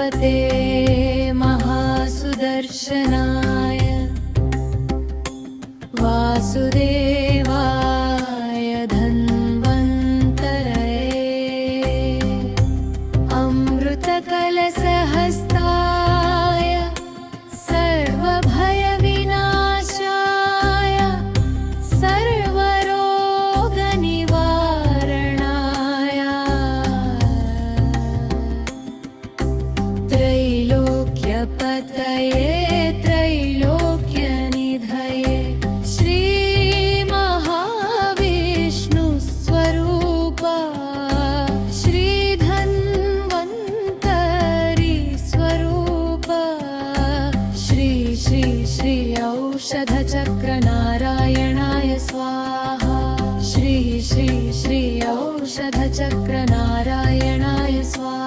भगवते महासुदर्शनाय वासुदेवाय धन्वन्तरये अमृतकलशहस्ताय सर्वभयविनाशाय सर्वरोगनिवारणाय त्रैलोक्यपतये त्रैलोक्यनिधये श्रीमहाविष्णुस्वरूपा श्रीधन्वन्तरी स्वरूपा श्री श्री श्री औषधचक्रनारायणाय स्वाहा श्री श्री श्री औषधचक्रनारायणाय स्वाहा।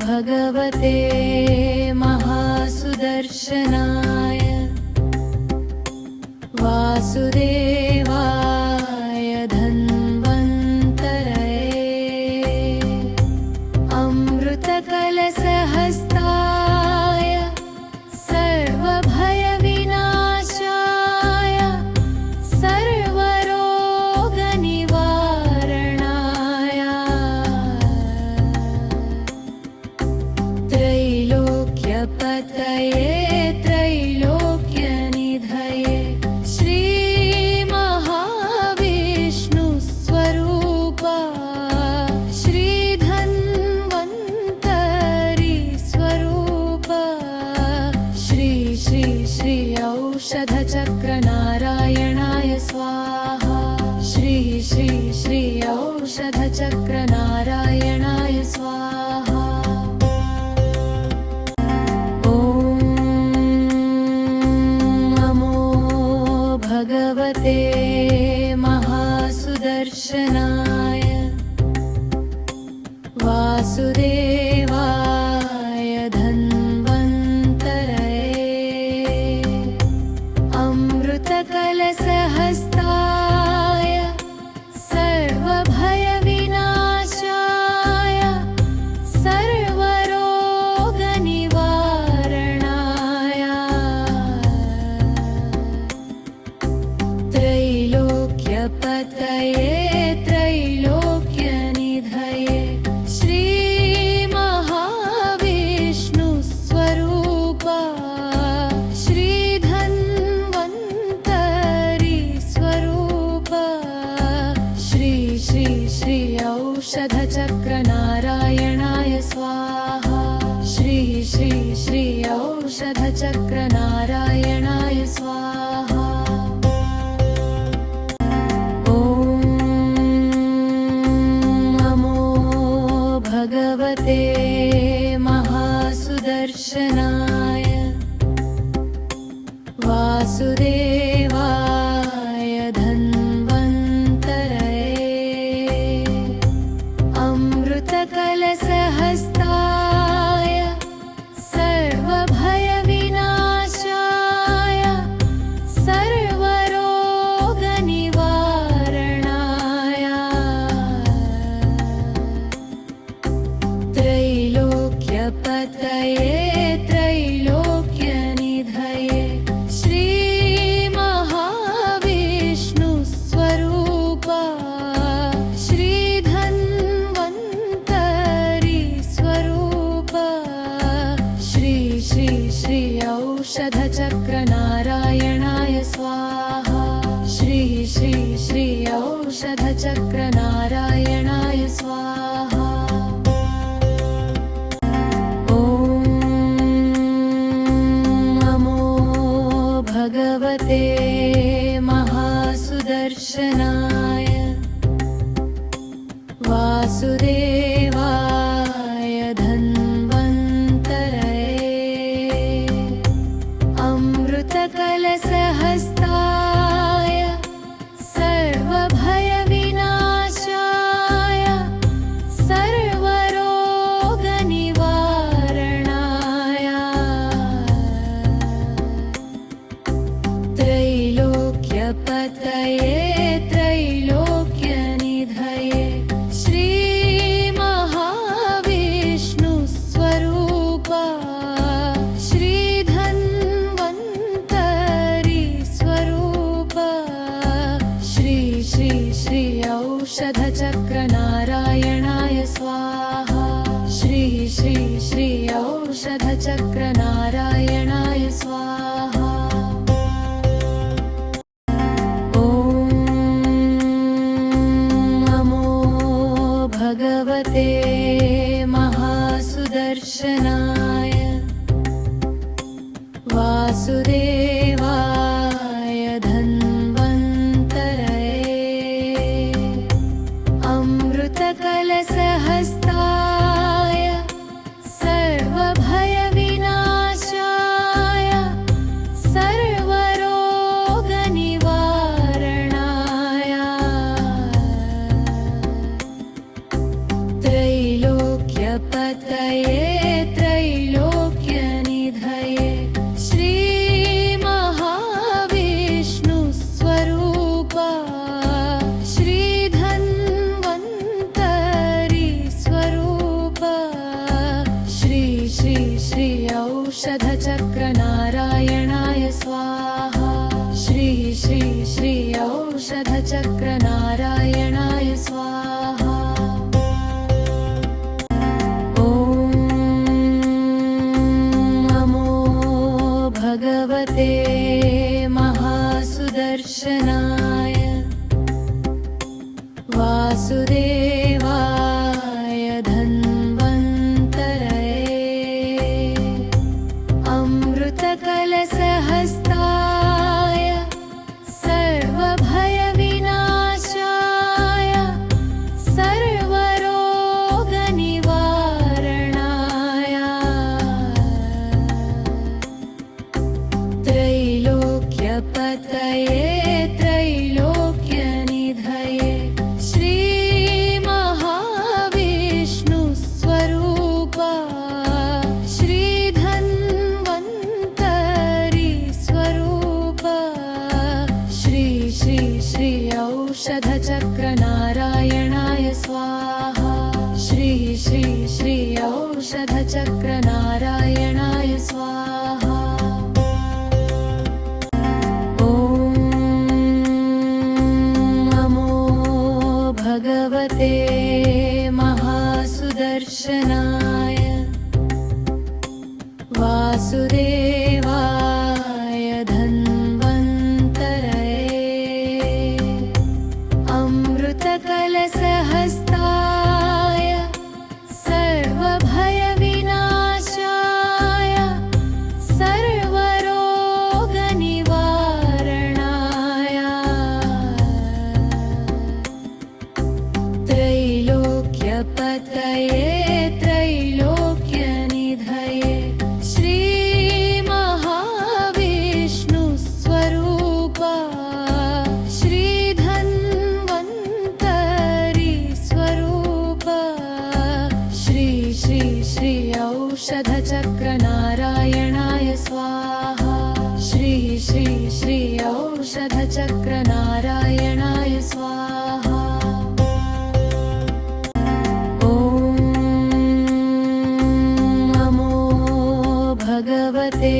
भगवते महासुदर्शनाय वासुदेवाय धन्वन्तरये अमृतकलशहस्ताय सर्वभयविनाशाय सर्वरोगनिवारणाय त्रैलोक्यपतये त्रैलोक्यनिधये श्रीमहाविष्णुस्वरूपा श्रीधन्वन्तरी स्वरूपा श्री श्री श्री औषधचक्रनारायणाय स्वाहा श्री श्री श्री औषधचक्रनारायणाय स्वाहा। भगवते महासुदर्शनाय वासुदेवाय धन्वन्तरये अमृतकलशहस्ताय सर्वभयविनाशाय सर्वरोगनिवारणाय त्रैलोक्यपतये त्रैलोक्यनिधये श्रीमहाविष्णुस्वरूपा श्रीधन्वन्तरी स्वरूपा श्री श्री श्री औषधचक्रनारायणाय स्वाहा श्री श्री श्री औषधचक्रनारायणाय स्वाहा। भगवते महासुदर्शनाय वासुदेवाय धन्वन्तरये अमृतकलशहस्ताय सर्वभयविनाशाय सर्वरोगनिवारणाय त्रैलोक्यपतये त्रैलोक्यनिधये श्रीमहाविष्णुस्वरूपा श्रीधन्वन्तरी स्वरूपा श्री श्री श्री औषधचक्रनारायणाय स्वाहा श्री श्री श्री औषधचक्रनारायणाय स्वाहा। भगवते महासुदर्शनाय वासुदेवाय धन्वन्तरये अमृतकलशहस्ताय सर्वभयविनाशाय सर्वरोगनिवारणाय त्रैलोक्यपतये त्रैलोक्यनिधये वासुदेवाय धन्वन्तरये अमृतकलशहस्ताय सर्वभयविनाशाय सर्वरोगनिवारणाय त्रैलोक्यपतये त्रैलोक्यनिधये श्रीमहाविष्णुस्वरूपा श्रीधन्वन्तरी स्वरूपा श्री श्री श्री औषधचक्रनारायणाय स्वाहा श्री श्री श्री औषधचक्रनारायणाय स्वाहा भगवते महासुदर्शनाय वासुदेवाय धन्वन्तरये अमृतकलशहस्ताय सर्वभयविनाशाय सर्वरोगनिवारणाय त्रैलोक्यपतये त्रैलोक्यनिधये श्रीमहाविष्णुस्वरूपा श्रीधन्वन्तरी स्वरूपा श्री श्री श्री औषधचक्रनारायणाय स्वाहा श्री श्री श्री औषधचक्रनारायणाय स्वाहा भगवते महासुदर्शनाय वासुदेवाय धन्वन्तरये अमृतकलशहस्ताय सर्वभयविनाशाय सर्वरोगनिवारणाय त्रैलोक्यपतये त्रैलोक्यनिधये श्रीमहाविष्णुस्वरूपा श्रीधन्वन्तरी स्वरूपा श्री श्री श्री औषधचक्रनारायणाय स्वाहा श्री श्री श्री औषधचक्रनारायणाय स्वाहा भगवते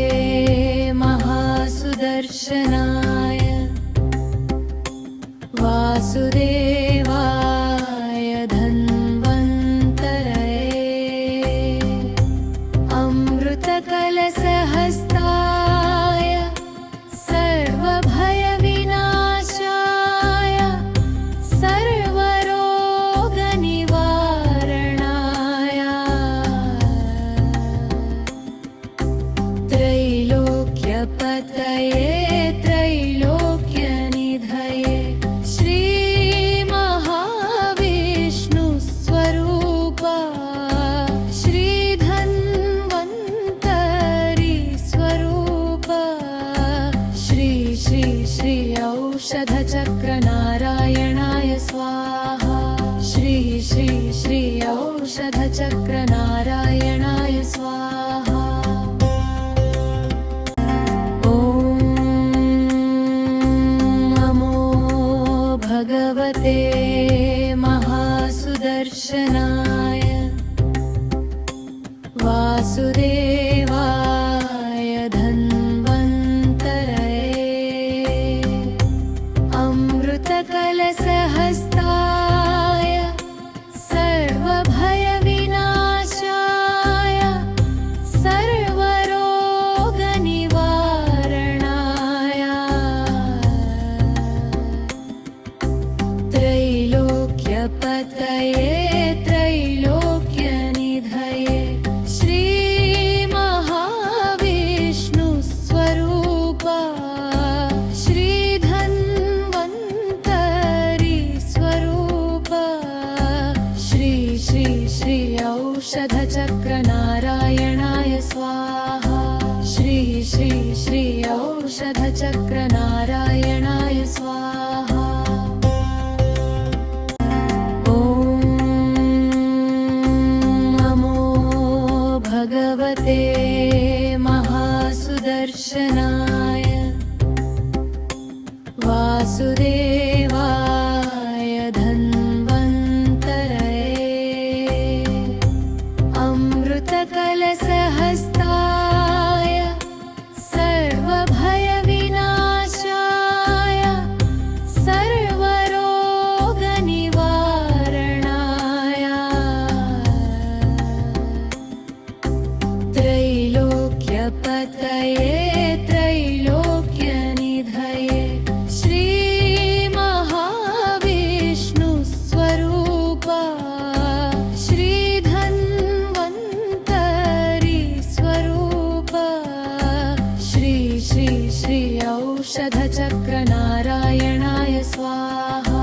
महासुदर्शनाय वासुदेवाय धन्वन्तरये अमृतकलशहस्ताय सर्वभयविनाशाय सर्वरोगनिवारणाय त्रैलोक्यपतये त्रैलोक्यनिधये श्रीमहाविष्णुस्वरूपा श्रीधन्वन्तरी स्वरूपा श्री श्री श्री औषधचक्रनारायणाय स्वाहा श्री श्री श्री औषधचक्रनारायणाय स्वाहा भगवते महासुदर्शनाय वासुदेवाय धन्वन्तरये अमृतकलशहस्ताय सर्वभयविनाशाय औषधचक्रनारायणाय स्वाहा। ॐ नमो भगवते महासुदर्शनाय वासुदेवाय धन्वन्तरये अमृतकलशहस्ताय सर्वभयविनाशाय सर्वरोगनिवारणाय त्रैलोक्यपतये त्रैलोक्यनिधये श्रीमहाविष्णुस्वरूपा श्रीधन्वन्तरी स्वरूपा श्री श्री श्री औषधचक्रनारायणाय स्वाहा।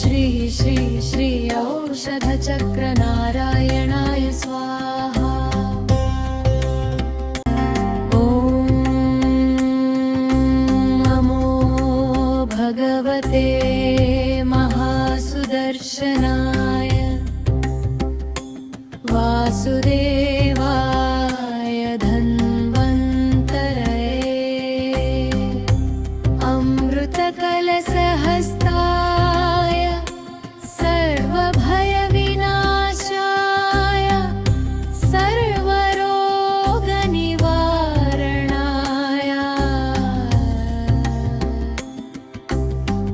श्री श्री श्री औषधचक्रनारायणाय स्वाहा। ॐ नमो भगवते महासुदर्शनाय वासुदेवाय धन्वन्तरये अमृतकलशहस्ताय सर्वभयविनाशाय सर्वरोगनिवारणाय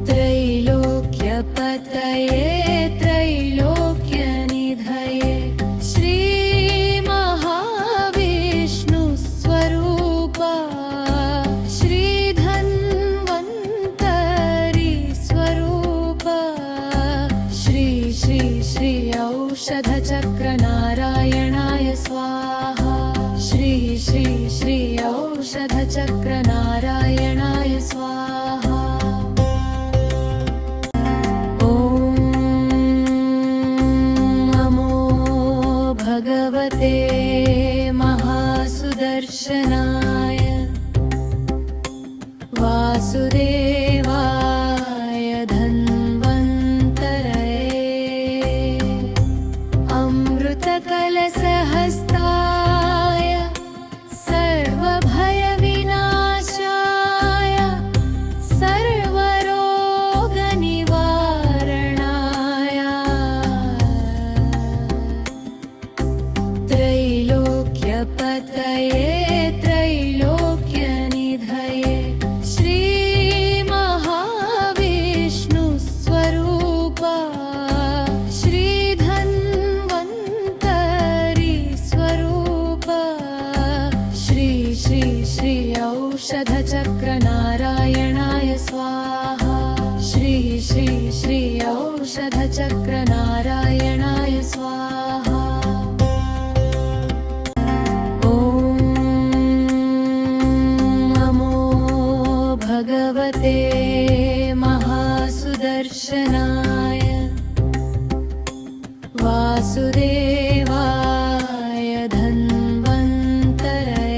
त्रैलोक्यपतये त्रैलोक्यनिधये श्रीमहाविष्णुस्वरूपा श्रीधन्वन्तरी स्वरूपा श्री श्री श्री औषधचक्रनारायणाय स्वाहा। श्री श्री श्री औषधचक्रनारायणाय स्वाहा। ॐ नमो भगवते महासुदर्शनाय वासुदेवाय धन्वन्तरये अमृतकलशहस्ताय सर्वभयविनाशाय सर्वरोगनिवारणाय त्रैलोक्यपतये त्रैलोक्यनिधये श्रीमहाविष्णुस्वरूपा श्रीधन्वन्तरी स्वरूपा श्री श्री श्री औषधचक्रनारायणाय स्वाहा। श्री श्री श्री औषधचक्रनारायणाय स्वाहा। ॐ नमो भगवते महासुदर्शनाय वासुदेवाय धन्वन्तरये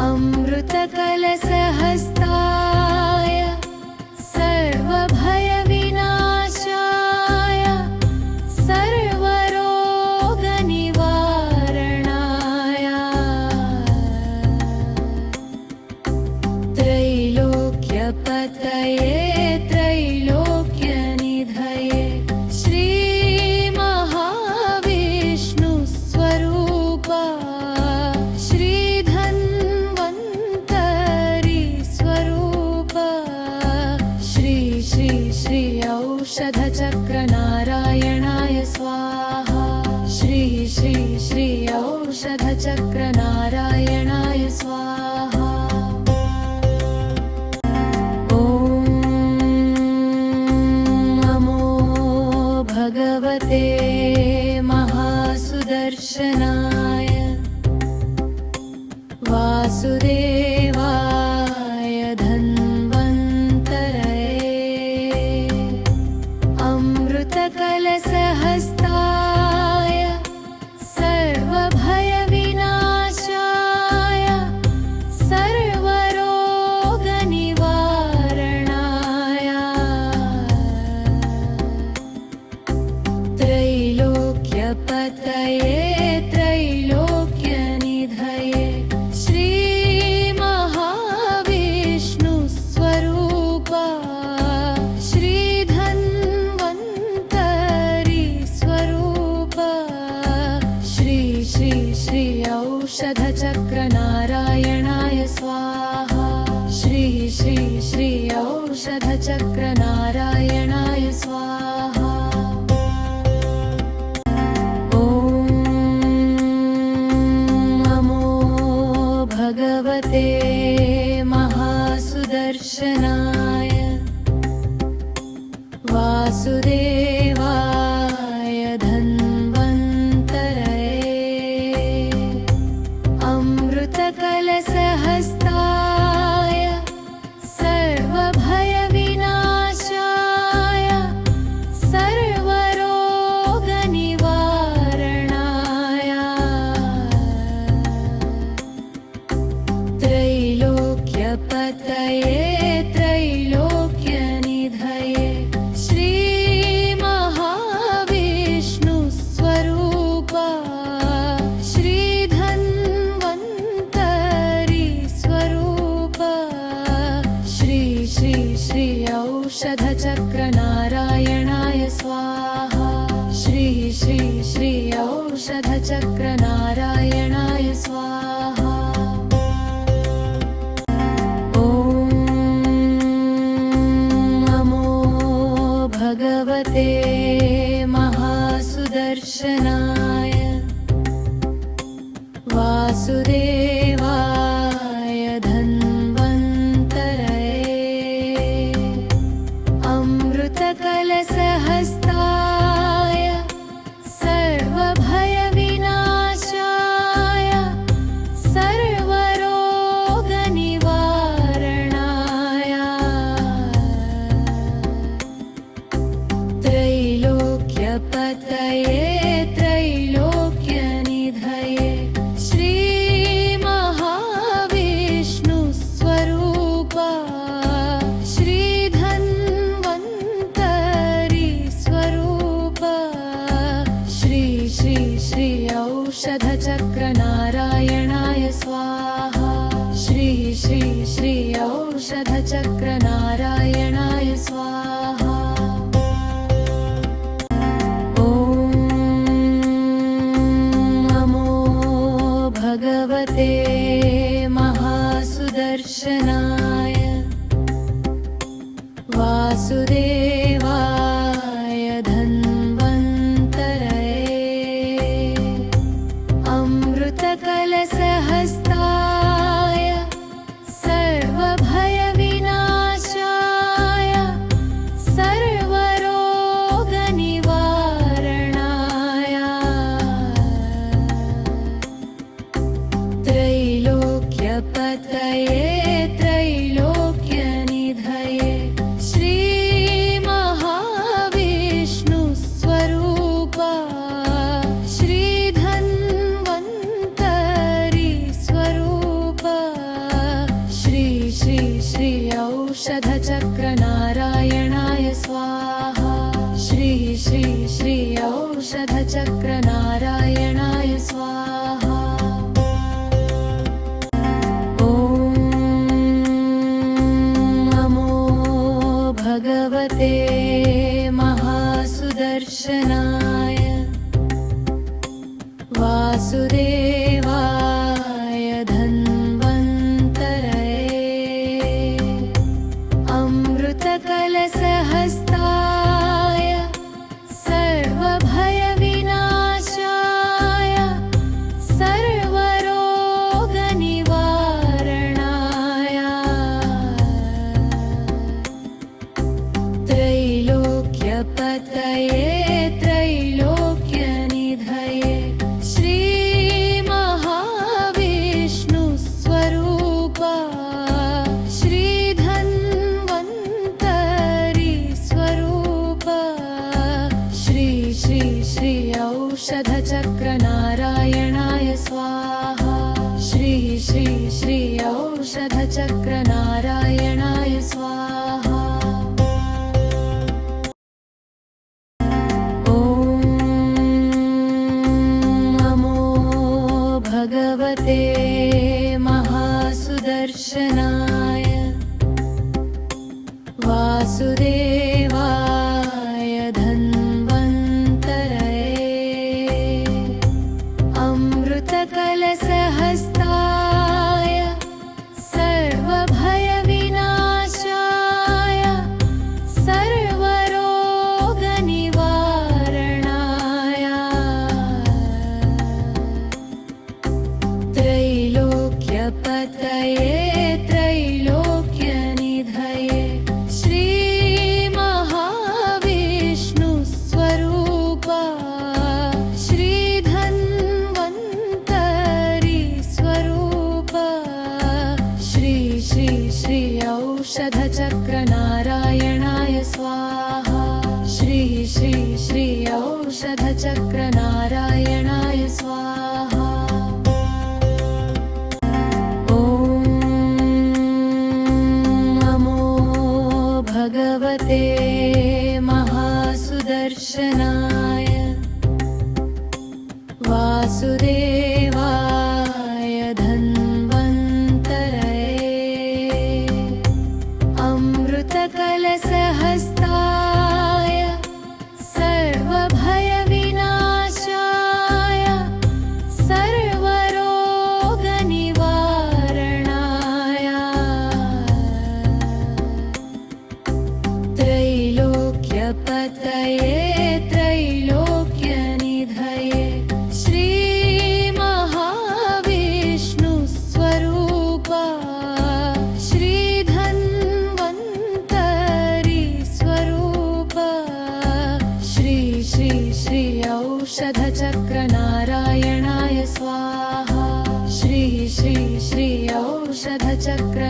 अमृतकलशहस्ताय सर्वभयविनाशाय सर्वरोगनिवारणाय त्रैलोक्यपतये त्रैलोक्यनिधये श्रीमहाविष्णुस्वरूपा श्रीधन्वन्तरी स्वरूपा श्री श्री श्री औषधचक्रनारायणाय स्वाहा। श्री श्री श्री औषधचक्रनारायणाय स्वाहा। ॐ स्वाहा श्री श्री श्री औषधचक्रनारायणाय स्वाहा ॐ नमो भगवते महासुदर्शनाय वासुदेवाय धन्वन्तरये अमृतकलशहस्ताय सर्वभयविनाशाय सर्वरोगनिवारणाय त्रैलोक्यपतये त्रैलोक्यनिधये श्रीमहाविष्णुस्वरूपा श्रीधन्वन्तरी स्वरूपा श्री श्री श्री औषधचक्रनारायणाय स्वाहा श्री श्री श्री औषधचक्रनारायणाय स्वाहा ॐ नमो भगवते महासुदर्शनाय वासुदेवाय धन्वन्तरये अमृतकलशहस्ताय सर्वभयविनाशाय सर्वरोगनिवारणाय त्रैलोक्यपतये त्रैलोक्यनिधये श्रीमहाविष्णुस्वरूपा श्रीधन्वन्तरी स्वरूपा श्री श्री श्री औषधचक्रनारायणाय स्वाहा श्री श्री श्री औषधचक्रनारायणाय स्वाहा ॐ नमो भगवते महासुदर्शनाय वासुदेवाय धन्वन्तरये अमृतकलशहस्ताय सर्वभयविनाशाय सर्वरोगनिवारणाय त्रैलोक्यपतये त्रैलोक्यनिधये श्रीमहाविष्णुस्वरूपा श्रीधन्वन्तरी स्वरूपा श्री श्री श्री औषधचक्रनारायणाय स्वाहा श्री श्री श्री औषधचक्रनारायणाय स्वाहा ॐ नमो भगवते महासुदर्शनाय वासुदेवाय धन्वन्तरये अमृतकलशहस्ताय सर्वभयविनाशाय सर्वरोगनिवारणाय त्रैलोक्यपतये त्रैलोक्यनिधये श्रीमहाविष्णुस्वरूपा श्रीधन्वन्तरी स्वरूपा श्री श्री श्री औषधचक्रनारायणाय स्वाहा श्री श्री श्री औषधचक्रनारायणाय स्वाहा ॐ नमो भगवते महासुदर्शनाय वासुदेवाय धन्वन्तरये अमृतकलशहस्ताय स्वाहा श्री श्री श्री औषधचक्र